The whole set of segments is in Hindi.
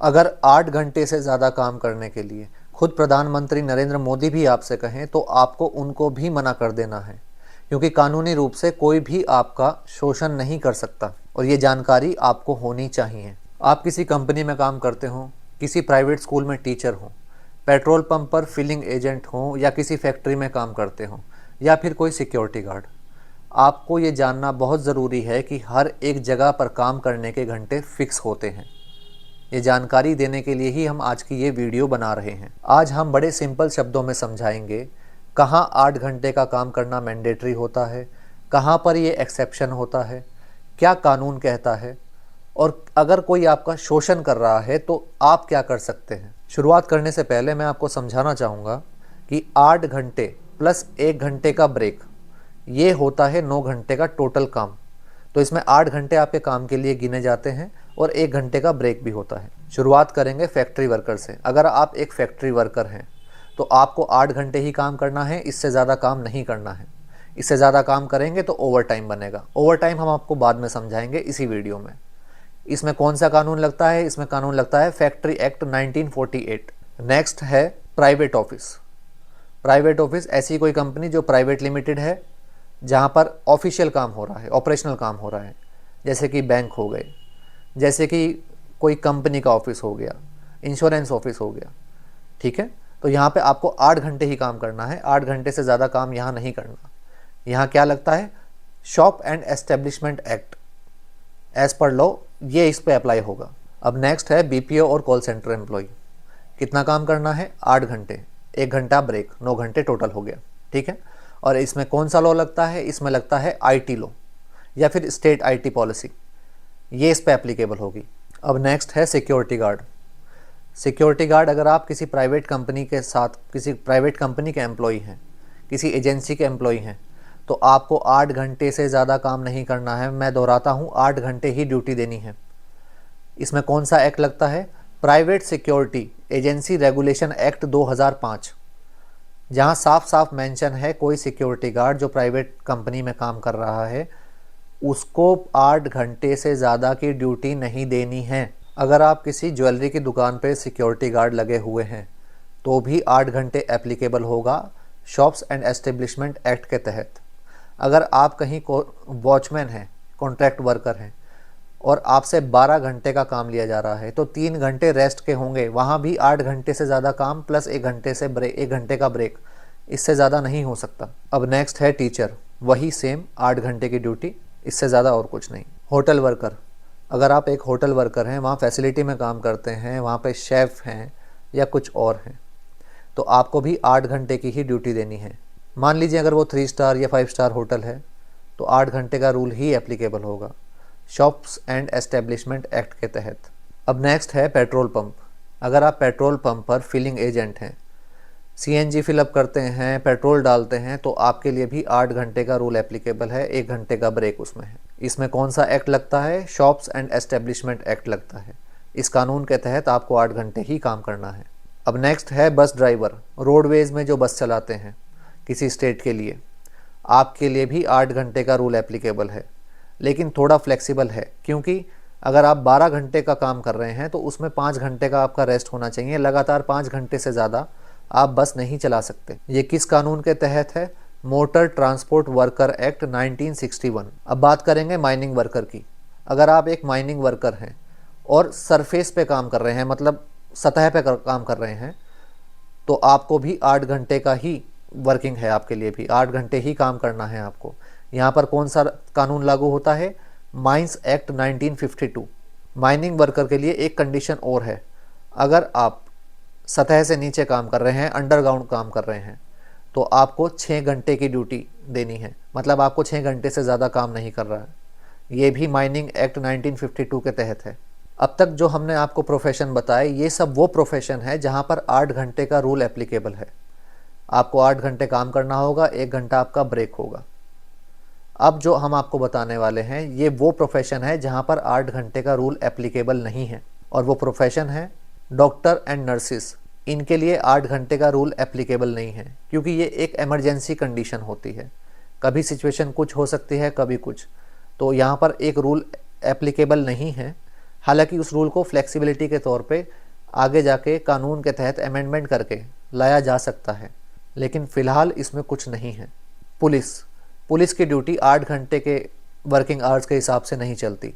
अगर 8 घंटे से ज़्यादा काम करने के लिए खुद प्रधानमंत्री नरेंद्र मोदी भी आपसे कहें तो आपको उनको भी मना कर देना है, क्योंकि कानूनी रूप से कोई भी आपका शोषण नहीं कर सकता और ये जानकारी आपको होनी चाहिए। आप किसी कंपनी में काम करते हो, किसी प्राइवेट स्कूल में टीचर हो, पेट्रोल पंप पर फिलिंग एजेंट हो या किसी फैक्ट्री में काम करते हो या फिर कोई सिक्योरिटी गार्ड, आपको ये जानना बहुत ज़रूरी है कि हर एक जगह पर काम करने के घंटे फिक्स होते हैं। ये जानकारी देने के लिए ही हम आज की ये वीडियो बना रहे हैं। आज हम बड़े सिंपल शब्दों में समझाएंगे कहाँ 8 घंटे का काम करना मैंडेटरी होता है, कहाँ पर ये एक्सेप्शन होता है, क्या कानून कहता है और अगर कोई आपका शोषण कर रहा है तो आप क्या कर सकते हैं। शुरुआत करने से पहले मैं आपको समझाना चाहूँगा कि 8 घंटे प्लस 1 घंटे का ब्रेक, ये होता है 9 घंटे का टोटल काम। तो इसमें 8 घंटे आपके काम के लिए गिने जाते हैं और 1 घंटे का ब्रेक भी होता है। शुरुआत करेंगे फैक्ट्री वर्कर से। अगर आप एक फैक्ट्री वर्कर हैं तो आपको 8 घंटे ही काम करना है, इससे ज़्यादा काम नहीं करना है। इससे ज़्यादा काम करेंगे तो ओवर टाइम बनेगा। ओवर टाइम हम आपको बाद में समझाएंगे इसी वीडियो में। इसमें कौन सा कानून लगता है? इसमें कानून लगता है फैक्ट्री एक्ट 1948। नेक्स्ट है प्राइवेट ऑफिस। प्राइवेट ऑफिस ऐसी कोई कंपनी जो प्राइवेट लिमिटेड है, जहाँ पर ऑफिशियल काम हो रहा है, ऑपरेशनल काम हो रहा है, जैसे कि बैंक हो गए, जैसे कि कोई कंपनी का ऑफिस हो गया, इंश्योरेंस ऑफिस हो गया। ठीक है, तो यहाँ पे आपको 8 घंटे ही काम करना है, 8 घंटे से ज़्यादा काम यहाँ नहीं करना। यहाँ क्या लगता है? Shop and establishment act, as पर लॉ ये इस पे अप्लाई होगा। अब नेक्स्ट है बीपीओ और कॉल सेंटर एम्प्लॉय। कितना काम करना है? 8 घंटे, 1 घंटा ब्रेक, 9 घंटे टोटल हो गया। ठीक है, और इसमें कौन सा लॉ लगता है? इसमें लगता है आईटी लॉ या फिर स्टेट आईटी पॉलिसी, ये इस पे एप्लीकेबल होगी। अब नेक्स्ट है सिक्योरिटी गार्ड। सिक्योरिटी गार्ड, अगर आप किसी प्राइवेट कंपनी के साथ, किसी प्राइवेट कंपनी के एम्प्लॉई हैं, किसी एजेंसी के एम्प्लॉई हैं, तो आपको 8 घंटे से ज़्यादा काम नहीं करना है। मैं दोहराता हूँ, 8 घंटे ही ड्यूटी देनी है। इसमें कौन सा एक्ट लगता है? Private security agency regulation act 2005, जहाँ साफ साफ मेंशन है कोई सिक्योरिटी गार्ड जो प्राइवेट कंपनी में काम कर रहा है उसको 8 घंटे से ज़्यादा की ड्यूटी नहीं देनी है। अगर आप किसी ज्वेलरी की दुकान पे सिक्योरिटी गार्ड लगे हुए हैं तो भी 8 घंटे एप्लीकेबल होगा शॉप्स एंड एस्टेब्लिशमेंट एक्ट के तहत। अगर आप कहीं वॉचमैन हैं, कॉन्ट्रैक्ट वर्कर हैं और आपसे 12 घंटे का काम लिया जा रहा है तो 3 घंटे रेस्ट के होंगे, वहाँ भी 8 घंटे से ज़्यादा काम प्लस 1 घंटे से ब्रेक, 1 घंटे का ब्रेक, इससे ज़्यादा नहीं हो सकता। अब नेक्स्ट है टीचर, वही सेम 8 घंटे की ड्यूटी, इससे ज़्यादा और कुछ नहीं। होटल वर्कर, अगर आप एक होटल वर्कर हैं, वहाँ फैसिलिटी में काम करते हैं, वहाँ पे शेफ़ हैं या कुछ और हैं, तो आपको भी 8 घंटे की ही ड्यूटी देनी है। मान लीजिए अगर वो 3 स्टार या 5 स्टार होटल है तो 8 घंटे का रूल ही एप्लीकेबल होगा शॉप्स एंड एस्टेब्लिशमेंट एक्ट के तहत। अब नेक्स्ट है पेट्रोल पंप। अगर आप पेट्रोल पंप पर फिलिंग एजेंट हैं, सीएनजी फिलअप करते हैं, पेट्रोल डालते हैं, तो आपके लिए भी 8 घंटे का रूल एप्लीकेबल है, 1 घंटे का ब्रेक उसमें है। इसमें कौन सा एक्ट लगता है? शॉप्स एंड एस्टेब्लिशमेंट एक्ट लगता है। इस कानून के तहत आपको 8 घंटे ही काम करना है। अब नेक्स्ट है बस ड्राइवर। रोडवेज़ में जो बस चलाते हैं किसी स्टेट के लिए, आपके लिए भी 8 घंटे का रूल एप्लीकेबल है, लेकिन थोड़ा फ्लेक्सिबल है, क्योंकि अगर आप 12 घंटे का काम कर रहे हैं तो उसमें 5 घंटे का आपका रेस्ट होना चाहिए। लगातार 5 घंटे से ज़्यादा आप बस नहीं चला सकते। ये किस कानून के तहत है? Motor transport worker act 1961। अब बात करेंगे माइनिंग वर्कर की। अगर आप एक माइनिंग वर्कर हैं और सरफेस पे काम कर रहे हैं, मतलब सतह पे काम कर रहे हैं, तो आपको भी 8 घंटे का ही वर्किंग है, आपके लिए भी 8 घंटे ही काम करना है आपको। यहाँ पर कौन सा कानून लागू होता है? Mines act 1952। माइनिंग वर्कर के लिए एक कंडीशन और है, अगर आप सतह से नीचे काम कर रहे हैं, अंडरग्राउंड काम कर रहे हैं, तो आपको 6 घंटे की ड्यूटी देनी है, मतलब आपको 6 घंटे से ज़्यादा काम नहीं कर रहा है। ये भी माइनिंग एक्ट 1952 के तहत है। अब तक जो हमने आपको प्रोफेशन बताए, ये सब वो प्रोफेशन है जहाँ पर 8 घंटे का रूल एप्लीकेबल है। आपको 8 घंटे काम करना होगा, 1 घंटा आपका ब्रेक होगा। अब जो हम आपको बताने वाले हैं ये वो प्रोफेशन है जहाँ पर 8 घंटे का रूल एप्लीकेबल नहीं है, और वो प्रोफेशन है डॉक्टर एंड नर्सिस। इनके लिए 8 घंटे का रूल एप्लीकेबल नहीं है, क्योंकि ये एक इमरजेंसी कंडीशन होती है। कभी सिचुएशन कुछ हो सकती है, कभी कुछ, तो यहाँ पर एक रूल एप्लीकेबल नहीं है। हालांकि उस रूल को फ्लेक्सिबिलिटी के तौर पे आगे जाके कानून के तहत अमेंडमेंट करके लाया जा सकता है, लेकिन फ़िलहाल इसमें कुछ नहीं है। पुलिस की ड्यूटी 8 घंटे के वर्किंग आवर्स के हिसाब से नहीं चलती।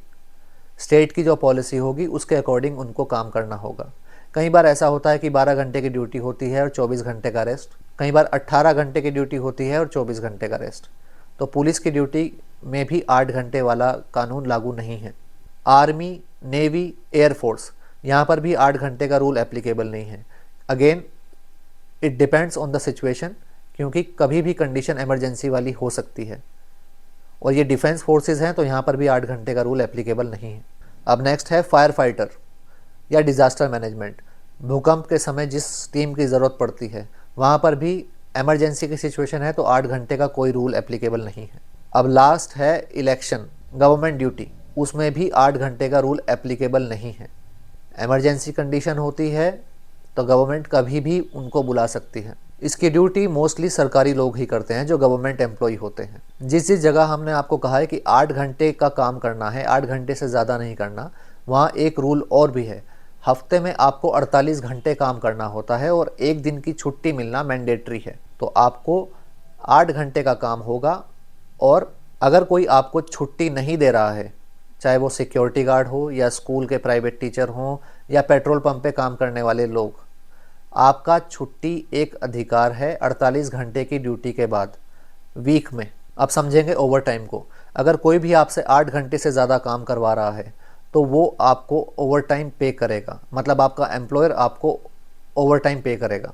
स्टेट की जो पॉलिसी होगी उसके अकॉर्डिंग उनको काम करना होगा। कई बार ऐसा होता है कि 12 घंटे की ड्यूटी होती है और 24 घंटे का रेस्ट, कई बार 18 घंटे की ड्यूटी होती है और 24 घंटे का रेस्ट। तो पुलिस की ड्यूटी में भी 8 घंटे वाला कानून लागू नहीं है। आर्मी, नेवी, एयरफोर्स, यहाँ पर भी 8 घंटे का रूल एप्लीकेबल नहीं है। Again it depends on the situation, क्योंकि कभी भी कंडीशन इमरजेंसी वाली हो सकती है। और ये डिफेंस फोर्सेस हैं तो यहाँ पर भी 8 घंटे का रूल एप्लीकेबल नहीं है। अब नेक्स्ट है फायर फाइटर या डिज़ास्टर मैनेजमेंट। भूकंप के समय जिस टीम की ज़रूरत पड़ती है वहाँ पर भी इमरजेंसी की सिचुएशन है तो 8 घंटे का कोई रूल एप्लीकेबल नहीं है। अब लास्ट है इलेक्शन, गवर्नमेंट ड्यूटी, उसमें भी 8 घंटे का रूल एप्लीकेबल नहीं है। इमरजेंसी कंडीशन होती है तो गवर्नमेंट कभी भी उनको बुला सकती है। इसकी ड्यूटी मोस्टली सरकारी लोग ही करते हैं जो गवर्नमेंट एम्प्लॉय होते हैं। जिस जगह हमने आपको कहा है कि 8 घंटे का काम करना है, 8 घंटे से ज़्यादा नहीं करना, वहाँ एक रूल और भी है। हफ्ते में आपको 48 घंटे काम करना होता है और एक दिन की छुट्टी मिलना मैंडेटरी है। तो आपको 8 घंटे का काम होगा और अगर कोई आपको छुट्टी नहीं दे रहा है, चाहे वो सिक्योरिटी गार्ड हो या स्कूल के प्राइवेट टीचर हों या पेट्रोल पंप पे काम करने वाले लोग, आपका छुट्टी एक अधिकार है 48 घंटे की ड्यूटी के बाद वीक में। अब समझेंगे ओवर टाइम को। अगर कोई भी आपसे 8 घंटे से ज़्यादा काम करवा रहा है तो वो आपको ओवर टाइम पे करेगा, मतलब आपका एम्प्लॉयर आपको ओवर टाइम पे करेगा।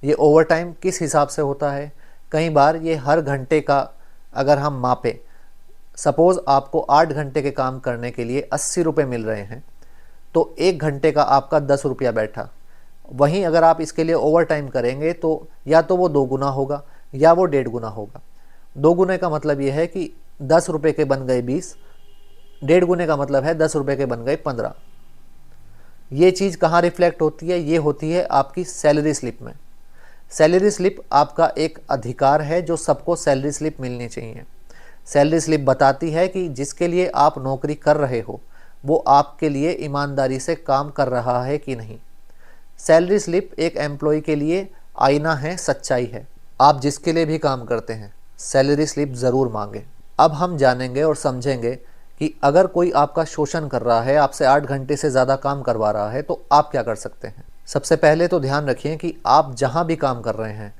ये ओवर टाइम किस हिसाब से होता है? कई बार ये हर घंटे का अगर हम मापें, सपोज़ आपको 8 घंटे के काम करने के लिए 80 रुपये मिल रहे हैं तो 1 घंटे का आपका 10 रुपया बैठा। वहीं अगर आप इसके लिए ओवर टाइम करेंगे तो या तो वो 2 गुना होगा या वो 1.5 गुना होगा। 2 गुने का मतलब ये है कि 10 रुपये के बन गए 20, 1.5 गुने का मतलब है 10 रुपये के बन गए 15। ये चीज़ कहाँ रिफ्लेक्ट होती है? ये होती है आपकी सैलरी स्लिप में। सैलरी स्लिप आपका एक अधिकार है जो सबको सैलरी स्लिप मिलनी चाहिए। सैलरी स्लिप बताती है कि जिसके लिए आप नौकरी कर रहे हो वो आपके लिए ईमानदारी से काम कर रहा है कि नहीं। सैलरी स्लिप एक एम्प्लॉय के लिए आईना है, सच्चाई है। आप जिसके लिए भी काम करते हैं सैलरी स्लिप ज़रूर मांगें। अब हम जानेंगे और समझेंगे कि अगर कोई आपका शोषण कर रहा है, आपसे 8 घंटे से ज़्यादा काम करवा रहा है तो आप क्या कर सकते हैं। सबसे पहले तो ध्यान रखिए कि आप जहाँ भी काम कर रहे हैं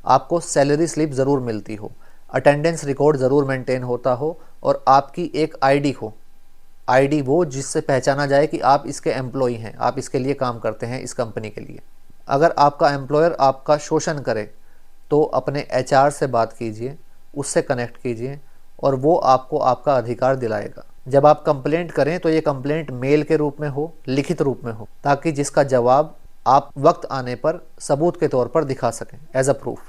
आपको सैलरी स्लिप ज़रूर मिलती हो, अटेंडेंस रिकॉर्ड ज़रूर मेंटेन होता हो और आपकी एक आईडी हो। आईडी वो जिससे पहचाना जाए कि आप इसके एम्प्लॉई हैं, आप इसके लिए काम करते हैं इस कंपनी के लिए। अगर आपका एम्प्लॉयर आपका शोषण करे तो अपने एचआर से बात कीजिए, उससे कनेक्ट कीजिए और वो आपको आपका अधिकार दिलाएगा। जब आप कंप्लेंट करें तो ये कंप्लेंट मेल के रूप में हो, लिखित रूप में हो, ताकि जिसका जवाब आप वक्त आने पर सबूत के तौर पर दिखा सकें एज अ प्रूफ।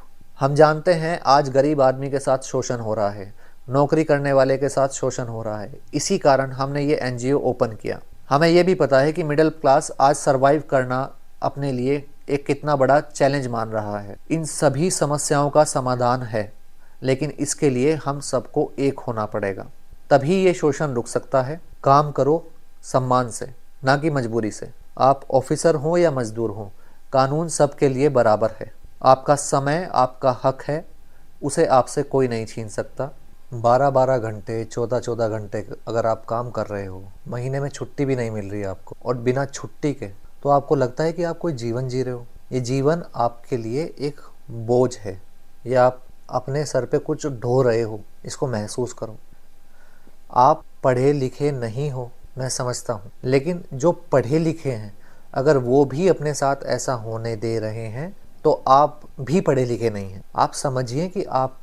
हम जानते हैं आज गरीब आदमी के साथ शोषण हो रहा है, नौकरी करने वाले के साथ शोषण हो रहा है। इसी कारण हमने ये एनजीओ ओपन किया। हमें ये भी पता है कि मिडिल क्लास आज सरवाइव करना अपने लिए एक कितना बड़ा चैलेंज मान रहा है। इन सभी समस्याओं का समाधान है, लेकिन इसके लिए हम सबको एक होना पड़ेगा, तभी ये शोषण रुक सकता है। काम करो सम्मान से, ना कि मजबूरी से। आप ऑफिसर हों या मजदूर हों, कानून सबके लिए बराबर है। आपका समय आपका हक है, उसे आपसे कोई नहीं छीन सकता। 12-12 घंटे, 14-14 घंटे अगर आप काम कर रहे हो, महीने में छुट्टी भी नहीं मिल रही है आपको, और बिना छुट्टी के, तो आपको लगता है कि आप कोई जीवन जी रहे हो। ये जीवन आपके लिए एक बोझ है, या आप अपने सर पे कुछ ढो रहे हो, इसको महसूस करो। आप पढ़े लिखे नहीं हो, मैं समझता हूँ, लेकिन जो पढ़े लिखे हैं अगर वो भी अपने साथ ऐसा होने दे रहे हैं तो आप भी पढ़े लिखे नहीं हैं। आप समझिए कि आप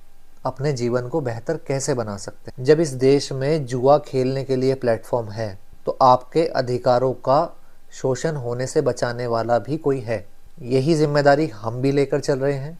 अपने जीवन को बेहतर कैसे बना सकते हैं। जब इस देश में जुआ खेलने के लिए प्लेटफॉर्म है तो आपके अधिकारों का शोषण होने से बचाने वाला भी कोई है। यही जिम्मेदारी हम भी लेकर चल रहे हैं।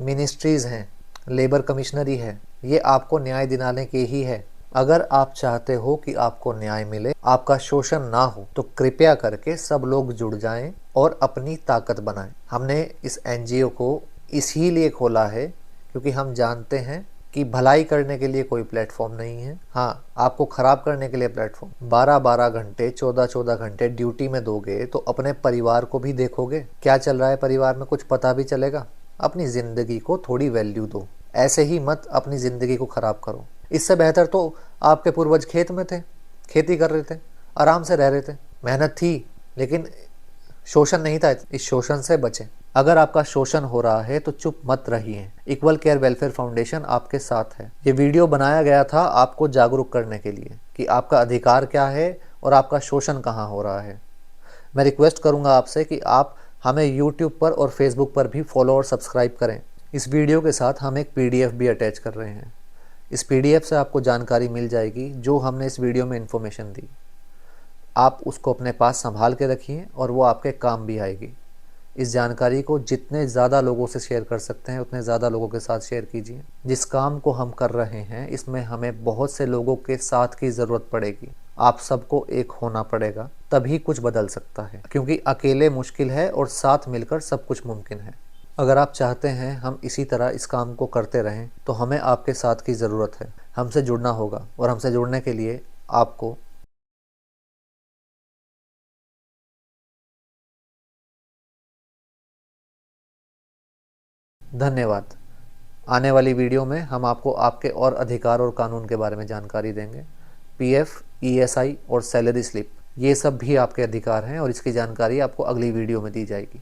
मिनिस्ट्रीज़ हैं, लेबर कमिश्नरी है, ये आपको न्याय दिलाने की ही है। अगर आप चाहते हो कि आपको न्याय मिले, आपका शोषण ना हो, तो कृपया करके सब लोग जुड़ जाएं और अपनी ताकत बनाएं। हमने इस एनजीओ को इसीलिए खोला है क्योंकि हम जानते हैं कि भलाई करने के लिए कोई प्लेटफॉर्म नहीं है। हाँ, आपको ख़राब करने के लिए प्लेटफॉर्म। 12-12 घंटे 14-14 घंटे ड्यूटी में दोगे तो अपने परिवार को भी देखोगे? क्या चल रहा है परिवार में कुछ पता भी चलेगा? अपनी ज़िंदगी को थोड़ी वैल्यू दो, ऐसे ही मत अपनी ज़िंदगी को ख़राब करो। इससे बेहतर तो आपके पूर्वज खेत में थे, खेती कर रहे थे, आराम से रह रहे थे। मेहनत थी लेकिन शोषण नहीं था। इस शोषण से बचें। अगर आपका शोषण हो रहा है तो चुप मत रहिए। इक्वल केयर वेलफेयर फाउंडेशन आपके साथ है। ये वीडियो बनाया गया था आपको जागरूक करने के लिए कि आपका अधिकार क्या है और आपका शोषण कहाँ हो रहा है। मैं रिक्वेस्ट करूंगा आपसे कि आप हमें यूट्यूब पर और फेसबुक पर भी फॉलो और सब्सक्राइब करें। इस वीडियो के साथ हम एक PDF भी अटैच कर रहे हैं। इस PDF से आपको जानकारी मिल जाएगी जो हमने इस वीडियो में इन्फॉर्मेशन दी। आप उसको अपने पास संभाल के रखिए और वो आपके काम भी आएगी। इस जानकारी को जितने ज़्यादा लोगों से शेयर कर सकते हैं उतने ज़्यादा लोगों के साथ शेयर कीजिए। जिस काम को हम कर रहे हैं इसमें हमें बहुत से लोगों के साथ की ज़रूरत पड़ेगी। आप सबको एक होना पड़ेगा, तभी कुछ बदल सकता है, क्योंकि अकेले मुश्किल है और साथ मिलकर सब कुछ मुमकिन है। अगर आप चाहते हैं हम इसी तरह इस काम को करते रहें तो हमें आपके साथ की ज़रूरत है। हमसे जुड़ना होगा और हमसे जुड़ने के लिए आपको धन्यवाद। आने वाली वीडियो में हम आपको आपके और अधिकार और कानून के बारे में जानकारी देंगे। PF, ESI और सैलरी स्लिप, ये सब भी आपके अधिकार हैं और इसकी जानकारी आपको अगली वीडियो में दी जाएगी।